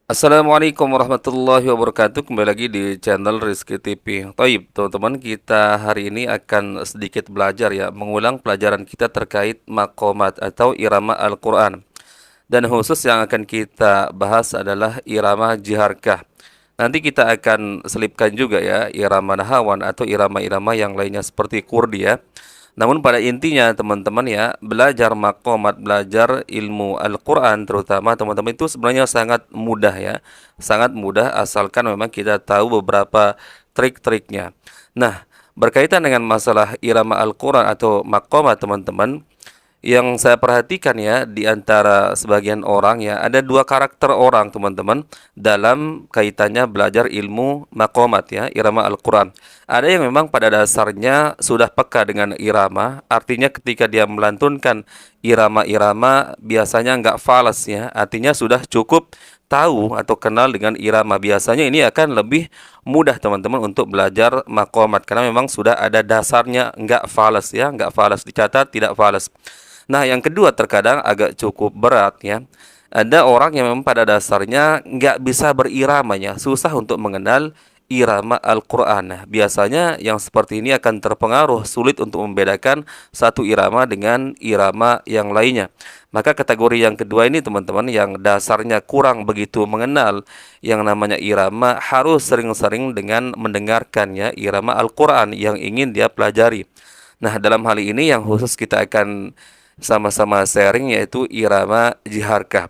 Assalamualaikum warahmatullahi wabarakatuh. Kembali lagi di channel Rizky TV. Taib, teman-teman, kita hari ini akan sedikit belajar ya, mengulang pelajaran kita terkait maqamat atau irama Al-Quran. Dan khusus yang akan kita bahas adalah irama jiharkah. Nanti kita akan selipkan juga ya irama nahawan atau irama-irama yang lainnya seperti kurdi ya. Namun pada intinya teman-teman ya, belajar maqamat, belajar ilmu Al-Quran terutama teman-teman itu sebenarnya sangat mudah ya. Sangat mudah asalkan memang kita tahu beberapa trik-triknya. Nah, berkaitan dengan masalah irama Al-Quran atau maqamat teman-teman, yang saya perhatikan ya di antara sebagian orang ya ada dua karakter orang teman-teman dalam kaitannya belajar ilmu maqamat ya irama Al-Quran. Ada yang memang pada dasarnya sudah peka dengan irama, artinya ketika dia melantunkan irama-irama biasanya nggak falas ya, artinya sudah cukup tahu atau kenal dengan irama. Biasanya ini akan lebih mudah teman-teman untuk belajar maqamat karena memang sudah ada dasarnya, nggak falas ya, nggak falas, dicatat tidak falas. Nah, yang kedua terkadang agak cukup berat ya. Ada orang yang memang pada dasarnya nggak bisa beriramanya, susah untuk mengenal irama Al-Quran. Nah, biasanya yang seperti ini akan terpengaruh, sulit untuk membedakan satu irama dengan irama yang lainnya. Maka kategori yang kedua ini teman-teman yang dasarnya kurang begitu mengenal yang namanya irama harus sering-sering dengan mendengarkannya irama Al-Quran yang ingin dia pelajari. Nah, dalam hal ini yang khusus kita akan sama-sama sharing yaitu irama jiharkah.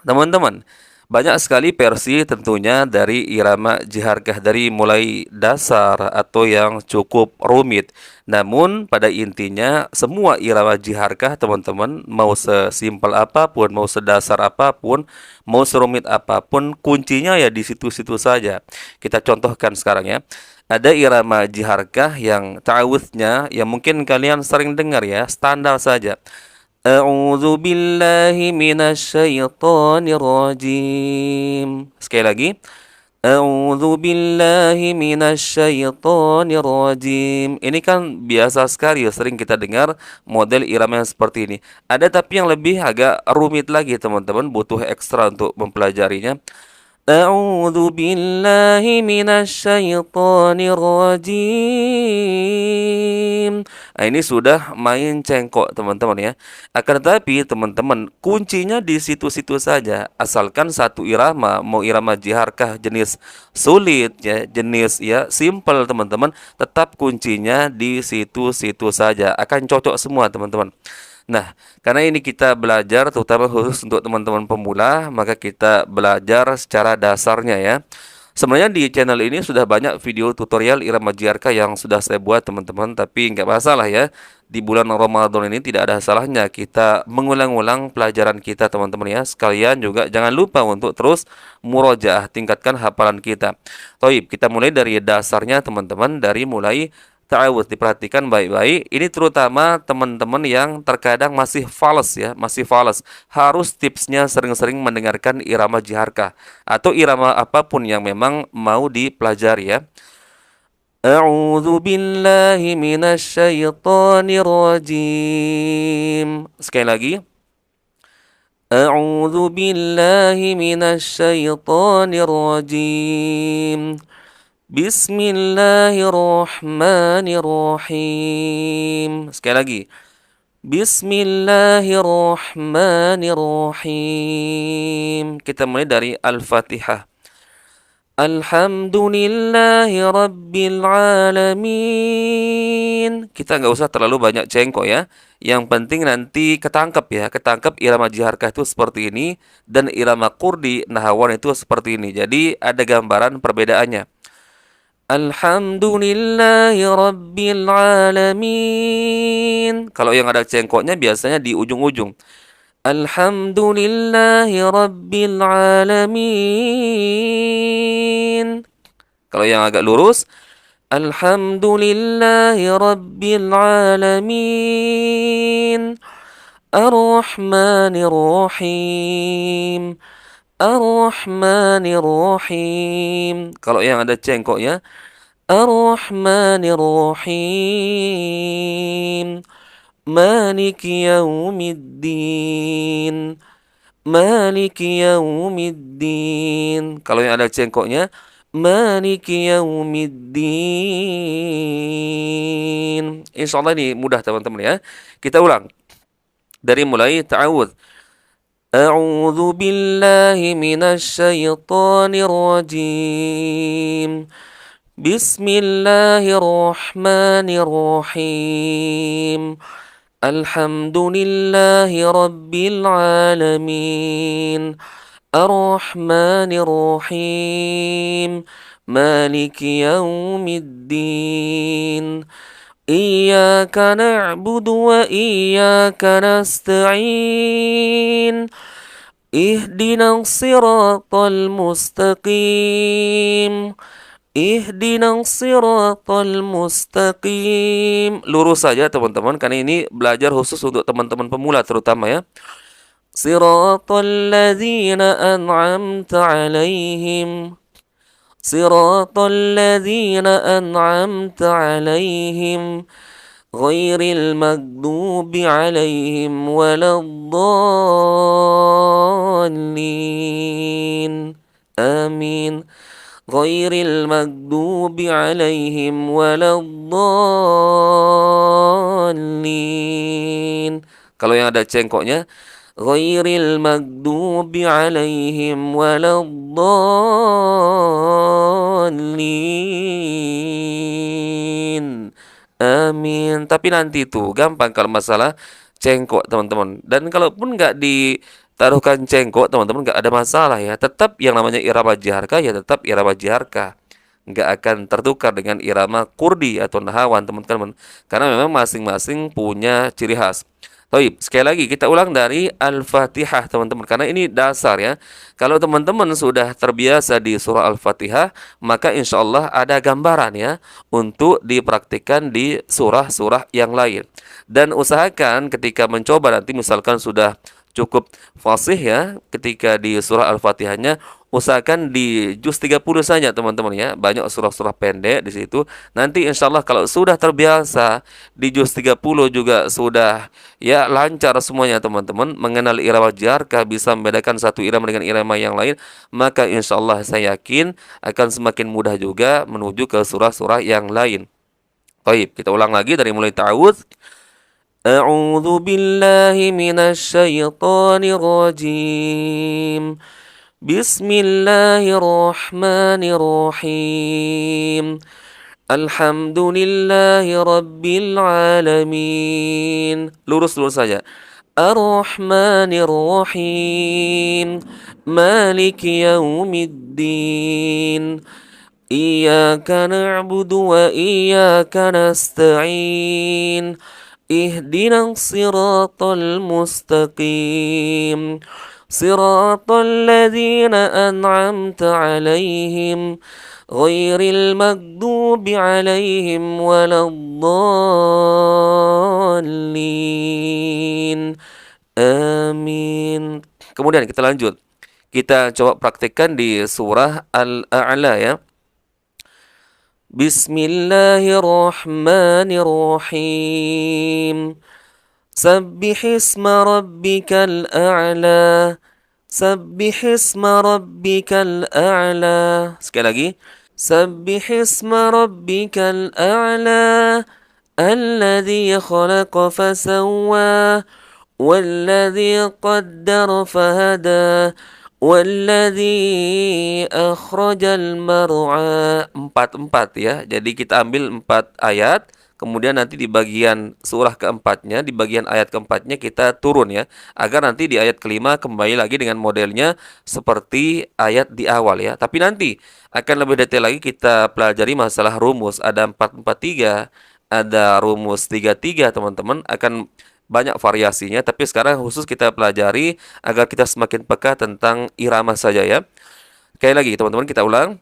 Teman-teman, banyak sekali versi tentunya dari irama jiharkah dari mulai dasar atau yang cukup rumit. Namun pada intinya semua irama jiharkah teman-teman mau sesimpel apapun, mau sedasar apapun, mau serumit apapun, kuncinya ya di situ-situ saja. Kita contohkan sekarang ya. Ada irama jiharkah yang ta'awudznya yang mungkin kalian sering dengar ya, standar saja. A'udzu billahi minasyaitonir rajim. Sekali lagi. A'udzu billahi minasyaitonir rajim. Ini kan biasa sekali ya, sering kita dengar model irama yang seperti ini. Ada tapi yang lebih agak rumit lagi teman-teman, butuh ekstra untuk mempelajarinya. A'udzu billahi minasyaitonir rajim. Nah, ini sudah main cengkok teman-teman ya. Akan tetapi teman-teman, kuncinya di situ-situ saja. Asalkan satu irama, mau irama jiharkah jenis sulit ya, jenis ya simple teman-teman, tetap kuncinya di situ-situ saja. Akan cocok semua teman-teman. Nah, karena ini kita belajar terutama khusus untuk teman-teman pemula, maka kita belajar secara dasarnya ya. Sebenarnya di channel ini sudah banyak video tutorial irama jiarka yang sudah saya buat teman-teman, tapi nggak masalah ya. Di bulan Ramadan ini tidak ada salahnya kita mengulang-ulang pelajaran kita teman-teman ya. Sekalian juga jangan lupa untuk terus murojaah, tingkatkan hafalan kita. Toib, kita mulai dari dasarnya teman-teman, dari mulai ta'awudz, diperhatikan baik-baik. Ini terutama teman-teman yang terkadang masih fals ya, masih fals. Harus tipsnya sering-sering mendengarkan irama jiharkah atau irama apapun yang memang mau dipelajari ya. A'udzu billahi minasyaitonir rajim. Sekali lagi. A'udzu billahi minasyaitonir rajim. Bismillahirrahmanirrahim. Sekali lagi. Bismillahirrahmanirrahim. Kita mulai dari Al-Fatihah. Alhamdulillahi Rabbil Alamin. Kita nggak usah terlalu banyak cengkok ya. Yang penting nanti ketangkep ya. Ketangkep irama jiharkah itu seperti ini. Dan irama kurdi nahawan itu seperti ini. Jadi ada gambaran perbedaannya. Alhamdulillahi Rabbil Alamin. Kalau yang ada cengkoknya biasanya di ujung-ujung. Alhamdulillahi Rabbil Alamin. Kalau yang agak lurus. Alhamdulillahi Rabbil Alamin. Ar-Rahmanir Rahim. Ar-Rahmanir Rahim. Kalau yang ada cengkoknya. Ar-Rahmanir Rahim. Maliki Yaumiddin. Maliki yaumiddin. Kalau yang ada cengkoknya, Maliki yaumiddin. Insyaallah ini mudah teman-teman ya. Kita ulang dari mulai ta'awudz. A'udzu billahi minasy syaithanir rajim. Bismillahirrahmanirrahim. Alhamdulillahi rabbil alamin. Ar-Rahmanir-Rahim. Maliki yaumiddin. Iyyaka na'budu wa iyyaka nasta'in. Ihdinas siratal mustaqim. Ihdinas siratal mustaqim. Lurus saja teman-teman, karena ini belajar khusus untuk teman-teman pemula terutama ya. Siratal ladzina an'amta 'alaihim. Siratal ladzina an'amta 'alaihim. Ghairil maghdubi 'alaihim waladdallin. Amin. Ghairil maghdubi 'alaihim waladdallin. Kalau yang ada cengkoknya, ghairil maghdubi 'alaihim waladdallin. Amin. Tapi nanti tuh gampang kalau masalah cengkok teman-teman. Dan kalaupun nggak ditaruhkan cengkok teman-teman nggak ada masalah ya. Tetap yang namanya irama jaharka ya tetap irama jaharka. Nggak akan tertukar dengan irama kurdi atau nahawan teman-teman. Karena memang masing-masing punya ciri khas. Baik, sekali lagi kita ulang dari Al-Fatihah teman-teman, karena ini dasar ya. Kalau teman-teman sudah terbiasa di surah Al-Fatihah, maka insya Allah ada gambaran ya untuk dipraktikkan di surah-surah yang lain. Dan usahakan ketika mencoba nanti misalkan sudah cukup fasih ya ketika di surah Al-Fatihahnya, usahakan di juz 30 saja teman-teman ya. Banyak surah-surah pendek di situ. Nanti insya Allah kalau sudah terbiasa di juz 30 juga sudah ya lancar semuanya teman-teman, mengenal irama jaharkah, bisa membedakan satu irama dengan irama yang lain, maka insya Allah saya yakin akan semakin mudah juga menuju ke surah-surah yang lain. Baik, kita ulang lagi dari mulai ta'awudz. A'udzu billahi minasy syaithanir rajim. Bismillahirrahmanirrahim. Alhamdulillahi rabbil alamin. Lurus saja. Ar-Rahmanir-Rahim. Maliki yaumiddin. Iyyaka na'budu wa iyyaka nasta'in. Ihdinas siratal mustaqim. Siratal ladzina an'amta 'alaihim. Ghairil maghdubi 'alaihim waladdallin. Amin. Kemudian kita lanjut. Kita coba praktikkan di surah Al-A'la ya. Bismillahirrahmanirrahim. Sabbihisma rabbikal a'la. Sabbihisma rabbikal a'la. Sekali lagi. Sabbihisma rabbikal a'la. Alladhi khalaqa fasawwa. Walladhi qaddara fahada. Walladhi akhrajal mar'a. Empat ya. Jadi kita ambil 4 ayat. Kemudian nanti di bagian surah keempatnya, di bagian ayat keempatnya kita turun ya. Agar nanti di ayat kelima kembali lagi dengan modelnya seperti ayat di awal ya. Tapi nanti akan lebih detail lagi kita pelajari masalah rumus. Ada 443, ada rumus 33 teman-teman. Akan banyak variasinya, tapi sekarang khusus kita pelajari agar kita semakin peka tentang irama saja ya. Sekali lagi teman-teman kita ulang.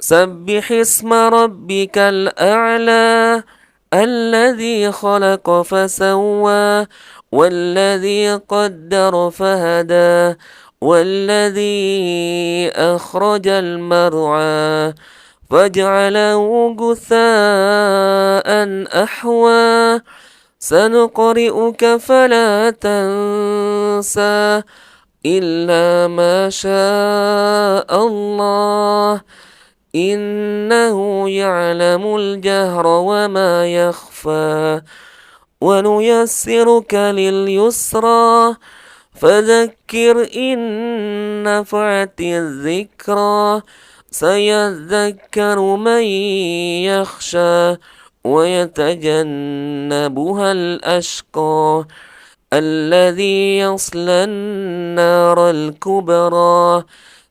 Sabbihisma rabbikal a'la. Alladhi khalaqa fasawwa. Walladhi qaddara fahada. Walladhi akhrajal mar'a. Faj'alahu gutha'an ahwa. سنقرئك فلا تنسى إلا ما شاء الله إنه يعلم الجهر وما يخفى ونيسرك لليسرى فذكر إن نفعت الذكرى سيذكر من يخشى ويتجنبها الأشقى الذي يصلى النار الكبرى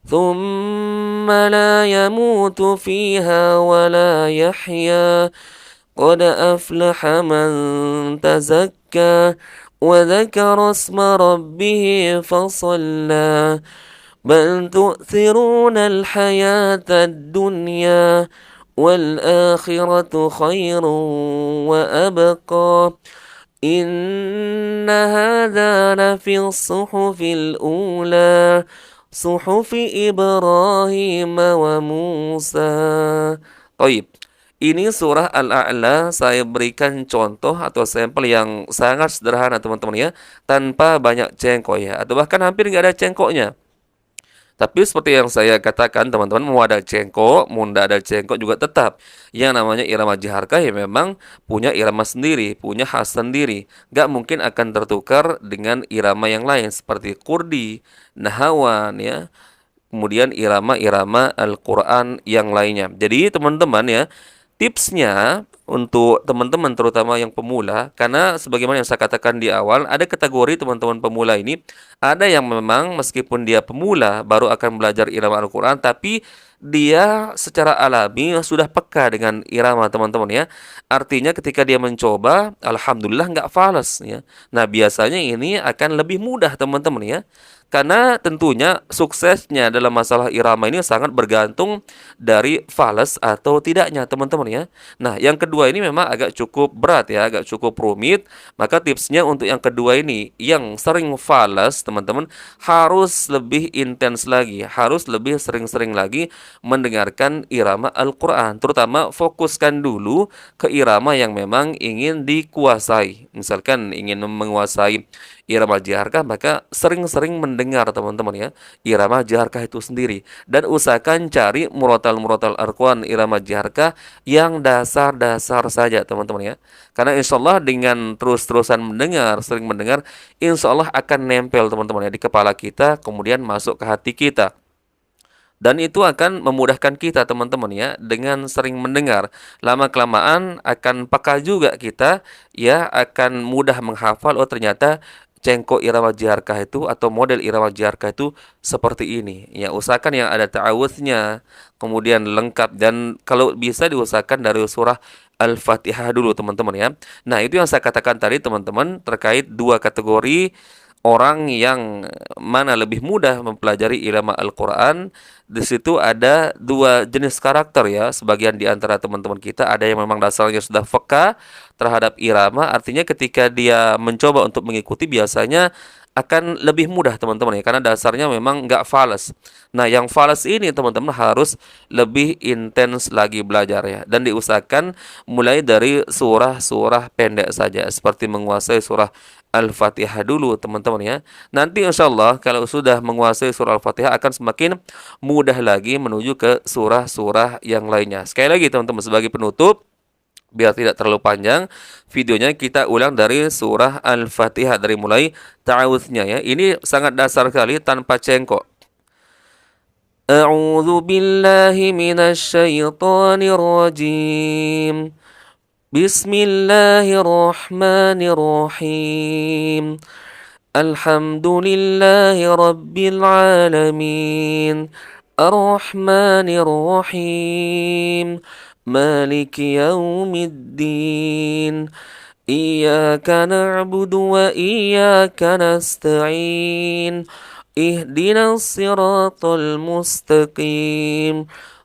ثم لا يموت فيها ولا يحيا قد أفلح من تزكى وذكر اسم ربه فصلى بل تؤثرون الحياة الدنيا والآخرة خير وأبقى إن هذا لفي الصحف الأولى صحف إبراهيم وموسى. طيب, ini surah Al-A'la saya berikan contoh atau sampel yang sangat sederhana teman-teman ya, tanpa banyak cengkok ya, atau bahkan hampir nggak ada cengkoknya. Tapi seperti yang saya katakan teman-teman, mau ada cengkok, mau tidak ada cengkok juga tetap yang namanya irama jaharkah ya memang punya irama sendiri, punya khas sendiri. Gak mungkin akan tertukar dengan irama yang lain seperti kurdi, nahawan ya. Kemudian irama-irama Al-Quran yang lainnya. Jadi teman-teman ya, tipsnya untuk teman-teman terutama yang pemula, karena sebagaimana yang saya katakan di awal, ada kategori teman-teman pemula ini, ada yang memang meskipun dia pemula baru akan belajar irama Al-Quran, tapi dia secara alami sudah peka dengan irama teman-teman ya. Artinya ketika dia mencoba, alhamdulillah nggak fales ya. Nah biasanya ini akan lebih mudah teman-teman ya. Karena tentunya suksesnya dalam masalah irama ini sangat bergantung dari fales atau tidaknya teman-teman ya. Nah yang kedua ini memang agak cukup berat ya, agak cukup rumit. Maka tipsnya untuk yang kedua ini, yang sering fales teman-teman harus lebih intens lagi, harus lebih sering-sering lagi mendengarkan irama Al-Quran. Terutama fokuskan dulu ke irama yang memang ingin dikuasai. Misalkan ingin menguasai irama jaharkah, maka sering-sering mendengar teman-teman ya irama jaharkah itu sendiri, dan usahakan cari murotal-murotal Al-Quran irama jaharkah yang dasar-dasar saja teman-teman ya, karena insya Allah dengan terus-terusan mendengar, sering mendengar, insya Allah akan nempel teman-teman ya di kepala kita, kemudian masuk ke hati kita. Dan itu akan memudahkan kita teman-teman ya, dengan sering mendengar. Lama-kelamaan akan peka juga kita ya, akan mudah menghafal, oh ternyata cengkok irama jaharkah itu atau model irama jaharkah itu seperti ini. Ya, usahakan yang ada ta'awudznya, kemudian lengkap, dan kalau bisa diusahakan dari surah Al-Fatihah dulu teman-teman ya. Nah, itu yang saya katakan tadi teman-teman terkait dua kategori orang yang mana lebih mudah mempelajari irama Al-Quran. Di situ ada dua jenis karakter ya. Sebagian di antara teman-teman kita ada yang memang dasarnya sudah peka terhadap irama. Artinya ketika dia mencoba untuk mengikuti biasanya akan lebih mudah teman-teman ya, karena dasarnya memang nggak fales. Nah yang fales ini teman-teman harus lebih intens lagi belajar ya, dan diusahakan mulai dari surah-surah pendek saja, seperti menguasai surah Al-Fatihah dulu teman-teman ya. Nanti insya Allah kalau sudah menguasai surah Al-Fatihah akan semakin mudah lagi menuju ke surah-surah yang lainnya. Sekali lagi teman-teman, sebagai penutup, biar tidak terlalu panjang videonya, kita ulang dari surah Al-Fatihah dari mulai ta'awudznya ya. Ini sangat dasar sekali tanpa cengkok. A'udzu billahi minasy syaithanir rajim. Bismillahirrahmanirrahim. Alhamdulillahi rabbil alamin. Ar-Rahmanir Rahim. مالك يوم الدين إياك نعبد وإياك نستعين اهدنا الصراط المستقيم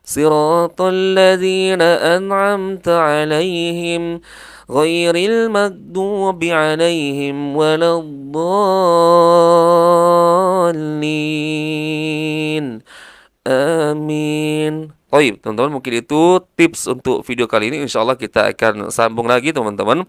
صراط الذين أنعمت عليهم غير المغضوب عليهم ولا الضالين آمين. Baik, teman-teman, mungkin itu tips untuk video kali ini. Insya Allah kita akan sambung lagi teman-teman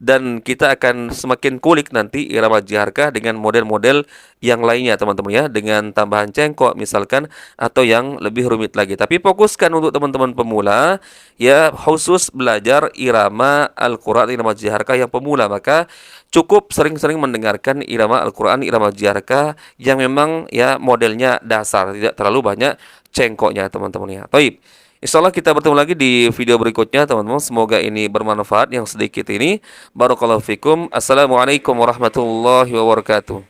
dan kita akan semakin kulik nanti irama jiharkah dengan model-model yang lainnya teman-teman ya, dengan tambahan cengkok misalkan atau yang lebih rumit lagi. Tapi fokuskan untuk teman-teman pemula ya, khusus belajar irama Al-Qur'an, irama jiharkah yang pemula, maka cukup sering-sering mendengarkan irama Al-Qur'an, irama jiharkah yang memang ya modelnya dasar, tidak terlalu banyak cengkoknya teman-teman ya. Baik. Insya Allah kita bertemu lagi di video berikutnya teman-teman. Semoga ini bermanfaat yang sedikit ini. Barakallahu fikum. Assalamualaikum warahmatullahi wabarakatuh.